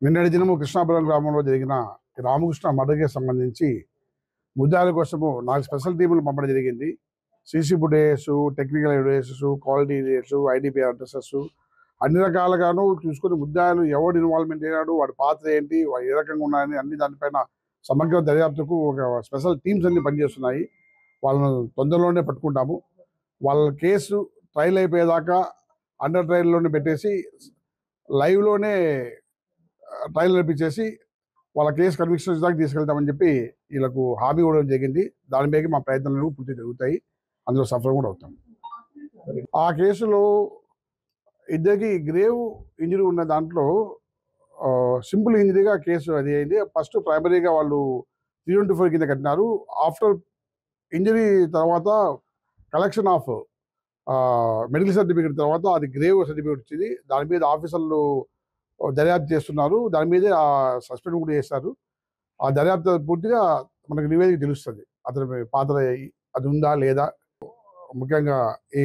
నిన్నటి దినము కృష్ణాపురం గ్రామంలో జరిగిన రామకృష్ణ మర్డర్‌కి సంబంధించి ముద్దాయిల కోసము 4 స్పెషల్ టీములు పంపడం జరిగింది. CC footages, technical evidences, quality details, IDP addresses అన్ని రకాలుగాను చూసుకొని ముద్దాయిలు ఎవడు ఇన్వాల్వ్‌మెంట్ అయినాడు, వాడి పాత్ర ఏంటి, వాడు ఏ రకంగా ఉన్నాయని అన్ని దానిపైన సమగ్ర దర్యాప్తుకు ఒక స్పెషల్ టీమ్స్ అన్ని పనిచేస్తున్నాయి. వాళ్ళను తొందరలోనే పట్టుకుంటాము. వాళ్ళ కేసు ట్రయల్ అయిపోయేదాకా అండర్ ట్రయల్‌లోనే పెట్టేసి లైవ్‌లోనే ట్రయల్ నడిపించేసి వాళ్ళ కేసు కన్విక్షన్స్ దాకా తీసుకెళ్తామని చెప్పి వీళ్ళకు హామీ ఇవ్వడం జరిగింది. దాని మీద మా ప్రయత్నాలు పూర్తి జరుగుతాయి. అందులో సఫలం కూడా అవుతాం. ఆ కేసులో ఇద్దరికి గ్రేవ్ ఇంజరీ ఉన్న దాంట్లో సింపుల్ ఇంజరీగా కేసు అది అయింది. ఫస్ట్ ప్రైమరీగా వాళ్ళు 324 కింద కట్టినారు. ఆఫ్టర్ ఇంజరీ తర్వాత కలెక్షన్ ఆఫ్ మెడికల్ సర్టిఫికేట్ తర్వాత అది గ్రేవ్ సర్టిఫికేట్ వచ్చింది. దాని మీద ఆఫీసర్లు దర్యాప్తు చేస్తున్నారు. దాని మీదే సస్పెండ్ కూడా చేశారు. ఆ దర్యాప్తు పూర్తిగా మనకు నివేదిక తెలుస్తుంది. అతని పాత్ర అది ఉందా లేదా. ముఖ్యంగా ఈ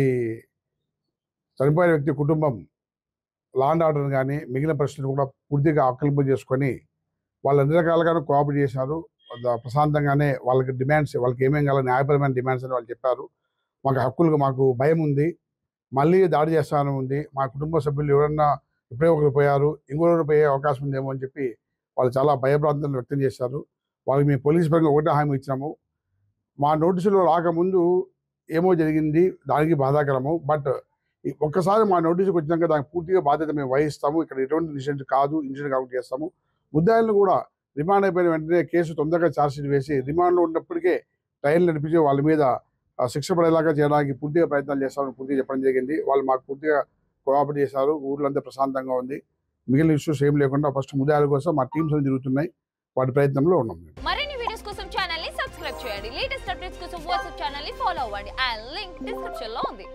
చనిపోయిన వ్యక్తి కుటుంబం లా అండ్ ఆర్డర్ కానీ మిగిలిన ప్రశ్నలు కూడా పూర్తిగా ఆకలింపు చేసుకొని వాళ్ళు అన్ని రకాలుగాను కోఆపరేట్ చేశారు. ప్రశాంతంగానే వాళ్ళకి డిమాండ్స్, వాళ్ళకి ఏమేం కావాలి న్యాయపరమైన డిమాండ్స్ అని వాళ్ళు చెప్పారు. మాకు హక్కులుగా మాకు భయం ఉంది, మళ్ళీ దాడి చేస్తాను ఉంది, మా కుటుంబ సభ్యులు ఎవరన్నా ఇప్పుడే ఒకరు పోయారు, ఇంకొకరు పోయే అవకాశం ఉందేమో అని చెప్పి వాళ్ళు చాలా భయభ్రాంతులను వ్యక్తం చేశారు. వాళ్ళకి మేము పోలీస్ పరంగా ఒకటే హామీ ఇచ్చినాము. మా నోటీసులో రాకముందు ఏమో జరిగింది, దానికి బాధాకరము. బట్ ఒక్కసారి మా నోటీసుకి వచ్చినాక దానికి పూర్తిగా బాధ్యత మేము వహిస్తాము. ఇక్కడ ఎటువంటి ఇన్సిడెంట్ కాకుండా చేస్తాము. ముద్దాయిలను కూడా రిమాండ్ అయిపోయిన వెంటనే కేసు తొందరగా ఛార్జ్షీట్ వేసి రిమాండ్లో ఉన్నప్పటికే ట్రయల్ నడిపించి వాళ్ళ మీద శిక్ష పడేలాగా చేయడానికి పూర్తిగా ప్రయత్నాలు చేస్తామని పూర్తిగా చెప్పడం జరిగింది. వాళ్ళు మాకు పూర్తిగా కోఆపరేట్ చేశారు. ఊర్లో అంతా ప్రశాంతంగా ఉంది. మిగిలిన ఇష్యూస్ ఏం లేకుండా ఫస్ట్ ముద్దాయిల కోసం మా టీమ్స్ అన్ని తిరుగుతున్నాయి. వాటి ప్రయత్నంలో ఉన్నాం. మరిన్ని వీడియోస్ కోసం ఛానల్ ని సబ్స్క్రైబ్ చేయండి. లేటెస్ట్ అప్డేట్స్ కోసం వాట్సాప్ ఛానల్ ని ఫాలో అవ్వండి. ఆ లింక్ డిస్క్రిప్షన్ లో ఉంది.